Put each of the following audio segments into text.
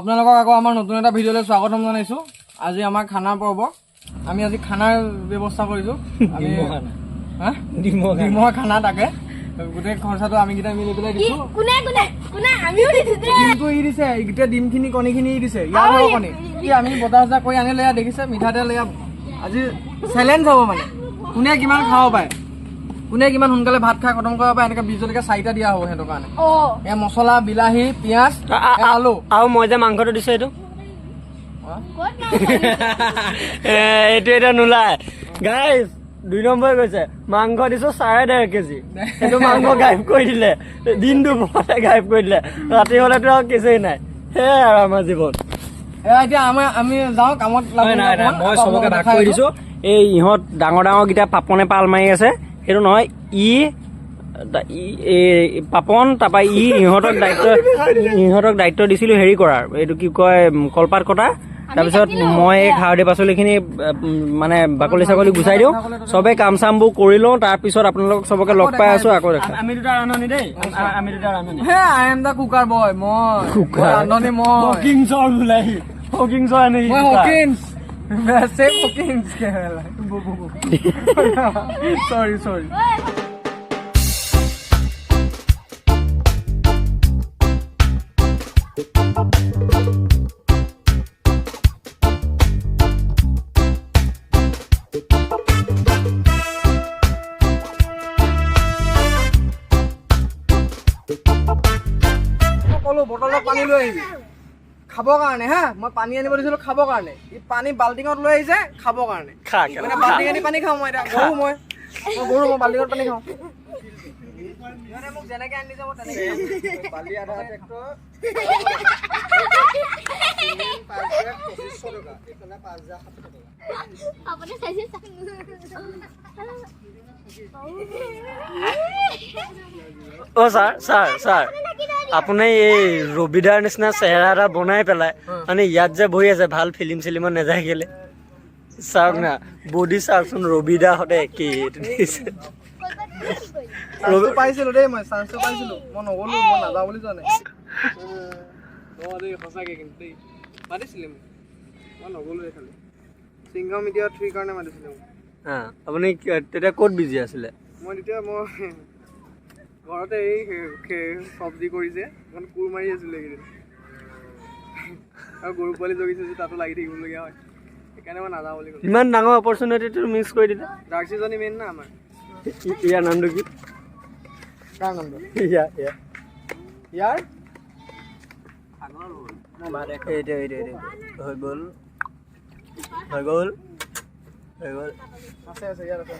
আপোনালোকক আকৌ আমাৰ নতুন এটা ভিডিঅ'লৈ স্বাগতম জনাইছো। আজি আমাৰ খানাৰ পৰ্ব। আমি আজি খানাৰ ব্যৱস্থা কৰিছো। আমি ডিমৰ খানা তাকে গোটেই খৰচাটো আমি কেইটা মিলি পেলাই দিছো। কোনে আমিও দিছো ডিমটো ই দিছে, গোটেই ডিমখিনি কণীখিনি ই দিছে। ইয়াৰ ঘৰৰ কণী আমি বজাৰ কৰি আনিলে দেখিছে মিঠাতেল এয়া আজি চেলেঞ্জ হ'ব মানে কোনে কিমান খাব পাৰে, কোনে কিমান সোনকালে ভাত খাই খতম কৰিব পাৰে। এনেকে 20 টকা 4টা দিয়া হ'ব সিহঁতৰ কাৰণে। এয়া মছলা, বিলাহী, পিঁয়াজ, আলু আৰু মই যে মাংসটো দিছো এইটো এইটো এতিয়া নোলায় গাইজ। 2 নম্বৰ গৈছে মাংস দিছো 1.5 কেজি। সেইটো মাংস গায়ব কৰি দিলে, দিনটো বৰতে গায়ব কৰি দিলে, ৰাতি হলেতো আৰু কেছেই নাই। সেয়াই আৰু আমাৰ জীৱন। এতিয়া আমি যাওঁ কামত। মই চবকে ভাগ কৰি দিছো। এই ইহঁত ডাঙৰ কেইটা পাপনে পাল মাৰি আছে, সেইটো নহয় পাপন। তাৰপৰা ইহঁতক দায়িত্ব দিছিলো হেৰি কৰাৰ, এইটো কি কয় কলপাত কটা। তাৰপিছত মই এই খাৰদি পাচলিখিনি মানে বাকলি চাকলি গুচাই দিওঁ, চবে কাম চামবোৰ কৰি লওঁ। তাৰপিছত আপোনালোকক চবকে লগ পাই আছো আকৌ দেখা। আমি দুটা ৰান্ধনি দেই, আমি দুটা ৰান্ধনি। আই এম দা কুকাৰ বয়। মই ৰান্ধনি হকিংছৰ বিলাহী হকিংছৰ আনি মই হকিংছ চেম হকিংছ সৰি বটলত পানী লৈ আহিবি খাবৰ কাৰণে। হা মই পানী আনিব দিছিলো খাবৰ কাৰণে, ই পানী বাল্টিঙত লৈ আহিছে খাবৰ কাৰণে। মানে বাল্টিং আনি পানী খাওঁ মই। এতিয়া গৰু মই বাল্টিঙত পানী খাওঁ। মোক যেনেকে আনি যাব তেনেকে বালি আধা ট্ৰেক্টৰ 2500 টকা, এইফালে 5070 টকা। আপুনি চাইছে অ ছাৰ আপুনি এই ৰবিদাৰ নিচিনা চেহেৰা এটা বনাই পেলাই মানে ইয়াত যে বহি আছে, ভাল ফিল্ম চিলিমত নাযায় কেলে? চাওক না বডি চাওকচোন, ৰবিদা সদায় একেই। পাইছিলো দেই, মই চান্সটো পাইছিলো, মই নগলো, মই নাযাওঁ বুলি যোৱা নাই। সঁচাকে কিন্তু দেই মাতিছিলে মোক, মই নগলো। খালি সিংহ মিডিয়া 3 কাৰণে মাতিছিলে মোক। আপুনি তেতিয়া ক'ত বিজি আছিলে? মই ঘৰতে এই চব্জি কৰিছে, এখন কোৰ মাৰি আছিলে এইকেইদিন, আৰু গৰু পোৱালি জগিছে যে তাতো লাগি থাকিবলগীয়া হয়, সেইকাৰণে মই নাযাওঁ বুলি ক'লো। ইমান ডাঙৰ অপৰচুনিটিটো মিছ কৰি দিলে। জাৰ্চিজনী মেইন না আমাৰ। ইয়াৰ নামটো কি? কাৰ নামটো? ইয়াৰ হৈ গ'ল আছে ইয়াত আছে।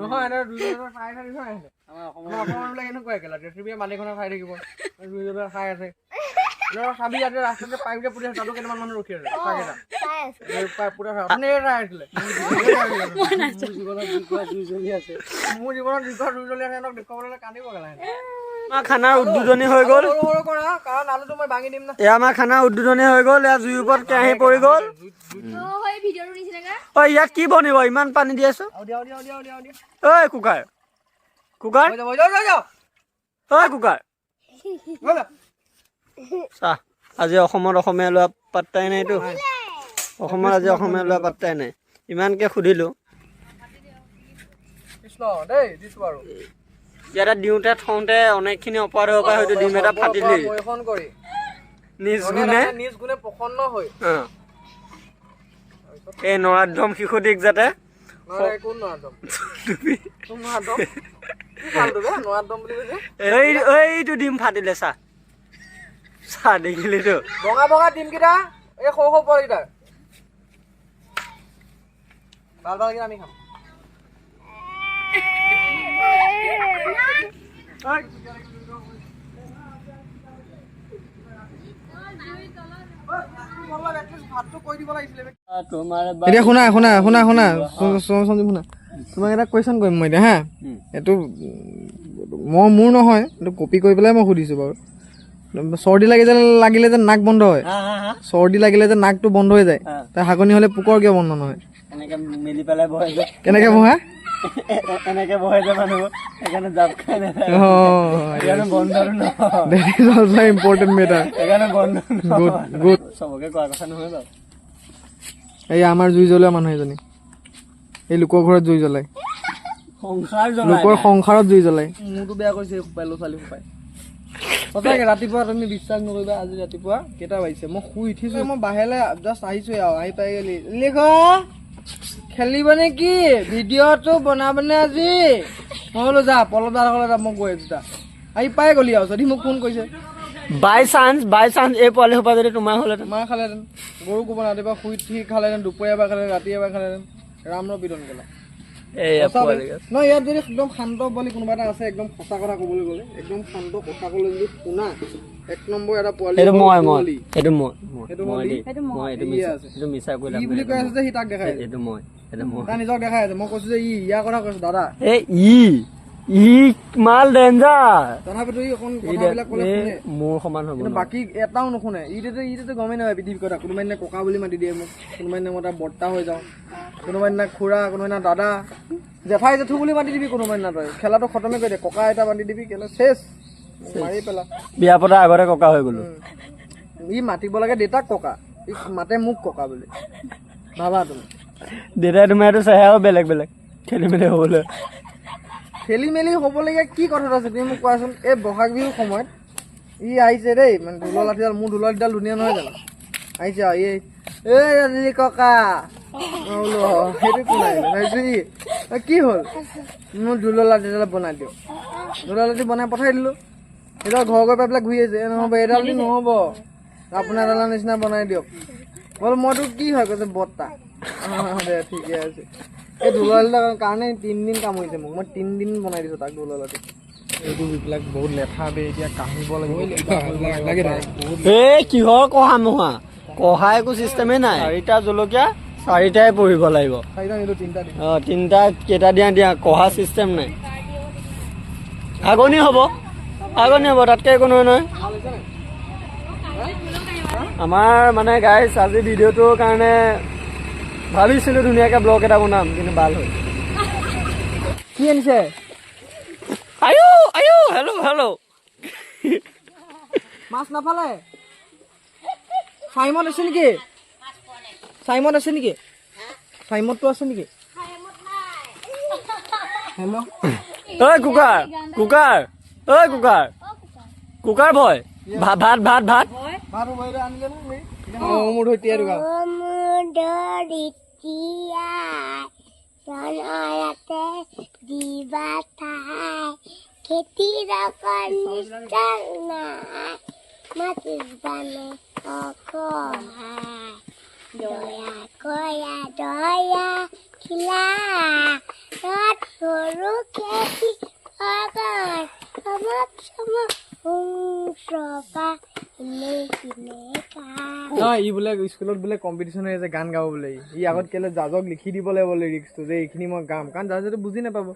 নহয় এটা 2 জনৰ খাই খাই আছে। আমাৰ অসমবিলাক এনেকুৱা একেলা ৰেচিপিয়ে মালিকখনে খাই থাকিব, 2 জনৰ খাই আছে। চাবি ইয়াতে ৰাস্তাতে পাইপকে পুতি আছে, তাতো কেইটামান মানুহ ৰখি আছে। মোৰ জীৱনত দীৰ্ঘ 2 জ্বলি আছে, দেখুৱাবলৈ কান্দিব গ'লা। খানাৰ উদ্বোধনী হৈ গ'ল। কাৰণ আলুটো মই ভাঙি দিম না। এয়া আমাৰ খানাৰ উদ্বোধনী হৈ গ'ল। এয়া জুইৰ ওপৰত কেৰাহী পৰি গ'ল। অ ইয়াত কি বনিব? ইমান পানী দি আছো। ঐ কুকাৰ চাহ, আজি অসমত অসমীয়া লোৱা পাত্তাই নাইতো। অসমত আজি অসমীয়া লোৱা পাত্তাই নাই। ইমানকে সুধিলো, ইয়াতে দিওঁতে থওঁতে অনেকখিনি অপৰাধ হ'ব পাৰে। হয়তো ডিম এটা ফাটিলেই নিজ গুণে প্ৰসন্ন হৈ এই নৰাধম শিশুটিক যাতে এইটো ডিম ফাটিলে। চাহ দেখিলিতো বগা ডিম কেইটা, এই সৰু পোৱালিকেইটা ভাল আমি খাম। এতিয়া শুনা তোমাক এটা কুৱেশ্যন কৰিম মই এতিয়া। হা এইটো মোৰ নহয়, এইটো কপি কৰি পেলাই মই সুধিছো বাৰু। চৰ্দি লাগিলে যে নাক বন্ধ হয়, চৰ্দি লাগিলে যে নাকটো বন্ধ হৈ যায়, তাৰ হাগনি হলে পোকৰ কিয় বন্ধ নহয়? কেনেকে বহা? এনেকে বহে যে মানুহ সেইকাৰণে জাপ খাই নাথাকে সেইকাৰণে বন্ধ নহয় That is also an important matter. সেইকাৰণে বন্ধ Good, good. চবকে কোৱা কথা নহয় বাৰু এই আমাৰ জুই জ্বলোৱা মানুহ এজনী এই লোকৰ ঘৰত জুই জ্বলাই সংসাৰ লোকৰ সংসাৰত জুই জ্বলাই মোৰতো বেয়া কৰিছে সোপাই লো ছোৱালী সোপাই সঁচাকে ৰাতিপুৱা তুমি বিশ্বাস নকৰিবা আজি ৰাতিপুৱা কেইটা বাজিছে মই শুই উঠিছো মই বাহিৰলৈ জাষ্ট আহিছো আৰু আহি পাই গেলি লিখ খেলিব নে কি ভিডিঅ'টো বনাবনে আজি মই বোলো যা পলদাৰ সকলে মই গৈ আছো আহি পাই গলি আৰু যদি মোক ফোন কৰিছে বাই চান্স এই পোৱালি সোপা যদি তোমাৰ হ'লেহেঁতেন মাৰ খালেহেঁতেন গৰু কোবাৰ ৰাতিপুৱা শুই উঠি খালেহেঁতেন দুপৰীয়া এবাৰ খালেহেঁতেন ৰাতি এবাৰ খালেহেঁতেন ৰাম পিটন গেলা ন ইয়াত যদি একদম শান্ত পোৱালি কোনোবা এটা আছে একদম সঁচা কথা ক'বলৈ গ'লে একদম শান্ত কথা ক'লে যদি শুনা এক নম্বৰ এটা পোৱালি এইটো মই মিছা কৰিলা ই বুলি কৈ আছে যে সি তাক দেখাই আছে এইটো মই তাৰ নিজক দেখাই আছে মই কৈছো যে ই ইয়াৰ কথা কৈছো দাদা ই মাল ডেঞ্জাৰ তথাপিতো ই অকণ কথাবিলাক ক'লে শুনে মোৰ সমান হ'ব কিন্তু বাকী এটাও নুশুনে ইটোতো গমেই নাপায় পৃথিৱীৰ কথা কোনোবাই দিনা ককা বুলি মাতি দিয়ে মোক কোনোবাই দিনা মই তাৰ বৰ্তা হৈ যাওঁ কোনোবাই দিনা খুৰা কোনোবাই দিনা দাদা জেঠাই জেঠু বুলি মাতি দিবি কোনোবাই দিনা তই খেলাটো খতমে কৰি দে ককা এটা মাতি দিবি কেলে চেচ মাৰি পেলা বিয়া পতা আগতে ককা হৈ গলো ই মাতিব লাগে দেউতাক ককা ই মাতে মোক ককা বুলি ভাবা তুমি দেউতাই তোমাৰ এইটো চেহেৰাও বেলেগ খেলি মেলি হ'বলৈ খেলি মেলি হ'বলগীয়া কি কথা আছে তুমি মোক কোৱাচোন এই বহাগ বিহুৰ সময়ত ই আহিছে দেই মানে ঢোলৰ লাঠিডাল মোৰ ঢোলৰ লাঠিডাল ধুনীয়া নহয় জানো আহিছে এই ককা বোলো সেইটো কোনাই ভাবিছো ই কি হ'ল মোৰ ঢোলৰ লাঠিডাল বনাই দিয়ক ঢোলৰ লাঠি বনাই পঠাই দিলো এতিয়া ঘৰ গৈ পাই পেলাই ঘূৰি আছে নহ'ব এইডাল দি নহ'ব আপোনাৰ এডালৰ নিচিনা বনাই দিয়ক বোলো মইতো কি হয় কৈছে বৰ্তা দে ঠিকে আছে এই ঢোলৰ লাঠিৰ কাৰণে 3 দিন কাম হৈছে মোক মই 3 দিন বনাই দিছো তাক ঢোলৰ লাঠি এইটো এইবিলাক বহুত লেঠা বে এতিয়া কাহিব লাগিব কিহৰ কহা মোহা কহা একো চিষ্টেমে নাই 4টা জলকীয়া 4টাই পঢ়িব লাগিব 4টা নিলো 3টা দিম 3টা কেইটা দিয়া কহা চিষ্টেম নাই আগনি হ'ব তাতকে একো নহয় আমাৰ মানে গাইছ আজি ভিডিঅ'টোৰ কাৰণে ভাবিছিলো ধুনীয়াকে ব্লগ এটা বনাম কিন্তু ভাল হ'ল কি আনিছে আয়ো হেল্ল' মাছ নাপালে চাইমত আছে নেকি চাইমতটো আছে নেকি হেল্ল' ঐ কুকাৰ ভয় ভাত আনিলে মোৰ ধৈতি আৰু ই বোলে স্কুলত বোলে কম্পিটিশ্যন হৈ আছে গান গাব বোলে ই আগত কেলে জাজক লিখি দিব লাগিব লিৰিক্সটো যে এইখিনি মই গাম কাৰণ জাজেতো বুজি নাপাব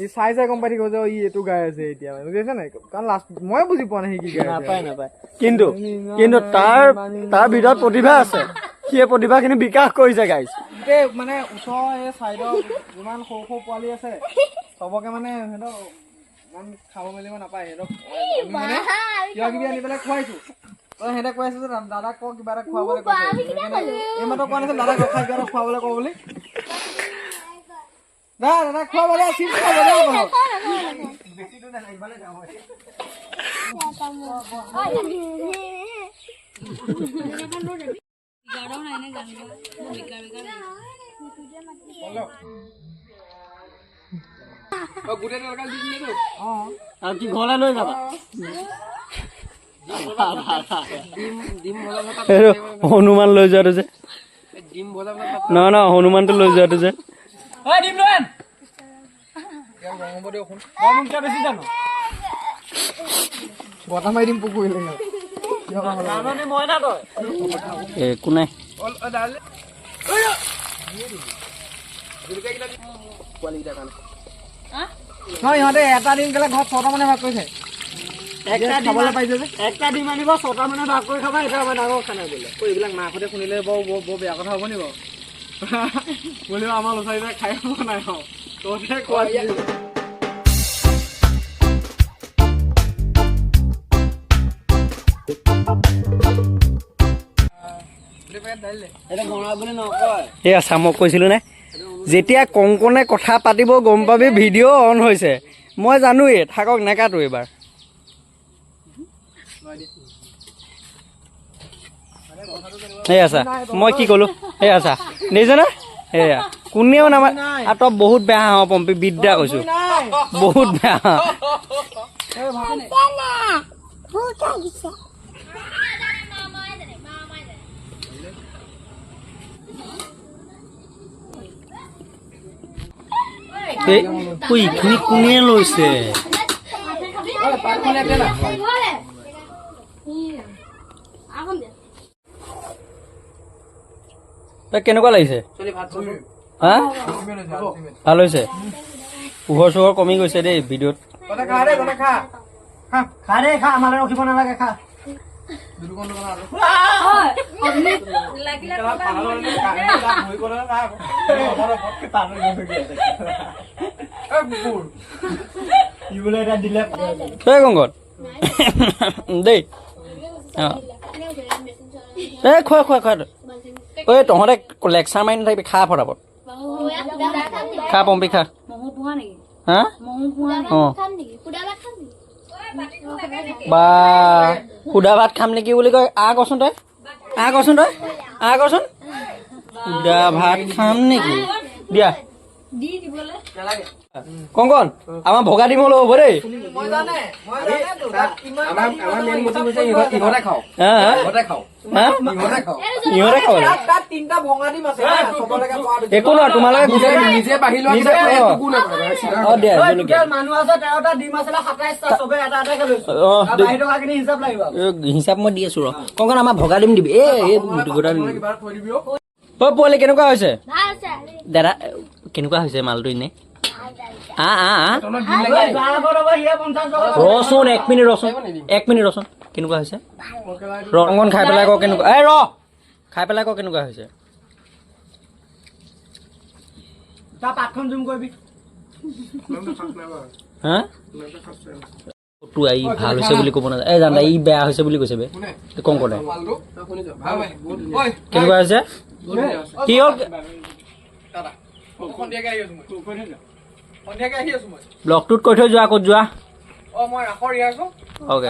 ই চাই গম পাই থাকিব যে ই এইটো গাই আছে এতিয়া বুজিছে নাই কাৰণ লাষ্ট মই বুজি পোৱা নাই সি কি গাই নাপায় কিন্তু তাৰ ভিতৰত প্ৰতিভা আছে সি প্ৰতিভাখিনি বিকাশ কৰিছে গাইছ গোটেই মানে ওচৰৰ এই চাইডৰ যিমান সৰু পোৱালি আছে চবকে মানে সিহঁতক ইমান খাব মেলিব নাপায় সিহঁতক কিবা কিবি আনি পেলাই খুৱাইছো সিহঁতে কৈ আছে যে দাদাক কওঁ কিবা এটা খুৱাবলৈ এইমাত্ৰ কোৱা নাছিল দাদাক ৰখাই কিবা এটা খুৱাবলৈ কওঁ বুলি দাদা খুৱাবলৈ কি ঘৰলৈ লৈ যাবা হনুমান লৈ যোৱাটো যে নহয় হনুমানটো লৈ যোৱাটো যে বতা মাৰি দিম পুখুৰীলৈ একো নাই ইহঁতে এটা দিন গেলে ঘৰত 6টা মানে ভাগ কৰিছে খাবলৈ পাইছে যে একটা ডিম আনিব 6টা মানে ভাগ কৰি খাবা এটা আমাৰ ডাঙৰ খানা বোলে এইবিলাক মাকহঁতে শুনিলে বৰ বেয়া কথা হ'ব নি বাৰু বোলেও আমাৰ ল'ৰা ছোৱালীবিলাক খাই নাই খাওঁ তহঁতে কোৱা এয়া চা মই কৈছিলোঁ নে যেতিয়া কংকনে কথা পাতিব গম পাবি ভিডিঅ' অন হৈছে মই জানোৱেই থাকক নেকাটো এইবাৰ এয়া চা মই কি ক'লোঁ এয়া চা দেখিছনে এয়া কোনেও নামা আৰু তই বহুত বেয়া হাঁহ পম্পী বিদ্যা কৈছোঁ বহুত বেয়া হাঁহ এইখিনি কোনে লৈছে তই কেনেকুৱা লাগিছে হা ভাল হৈছে পোহৰ চোহৰ কমি গৈছে দেই ভিডিঅ'ত খা দে খা আমালৈ ৰখিব নালাগে খা তই কংকন দেই এই খোৱা খোৱা খোৱা ঐ তহঁতে লেকচাৰ মাৰি নাথাকিবি খা ফটাফট খা পম্পী খা হা অঁ বা সুদা ভাত খাম নেকি বুলি কয় কচোন তই কচোন সুদা ভাত খাম নেকি দিয়া কংকন আমাৰ ভগা ডিম হ'লেও হ'ব দেই একো নহয় তোমালোকে হিচাপ মই দি আছো ৰ কংকন আমাৰ ভগা ডিম দিবি পোৱালি কেনেকুৱা হৈছে দাদা কেনেকুৱা হৈছে মালটো এনে ৰচোন এক মিনিট ৰচোন কেনেকুৱা হৈছে ৰংগন খাই পেলাই আকৌ কেনেকুৱা খাই পেলাই আকৌ কেনেকুৱা হৈছে ভাল হৈছে বুলি ক'ব নাযায় এই জানা ই বেয়া হৈছে বুলি কৈছে বে কংকনে কেনেকুৱা হৈছে কি হ'ল ব্লকটোত কৈ থৈ যোৱা ক'ত যোৱা মই ৰাখৰ ইয়াৰ অ'কে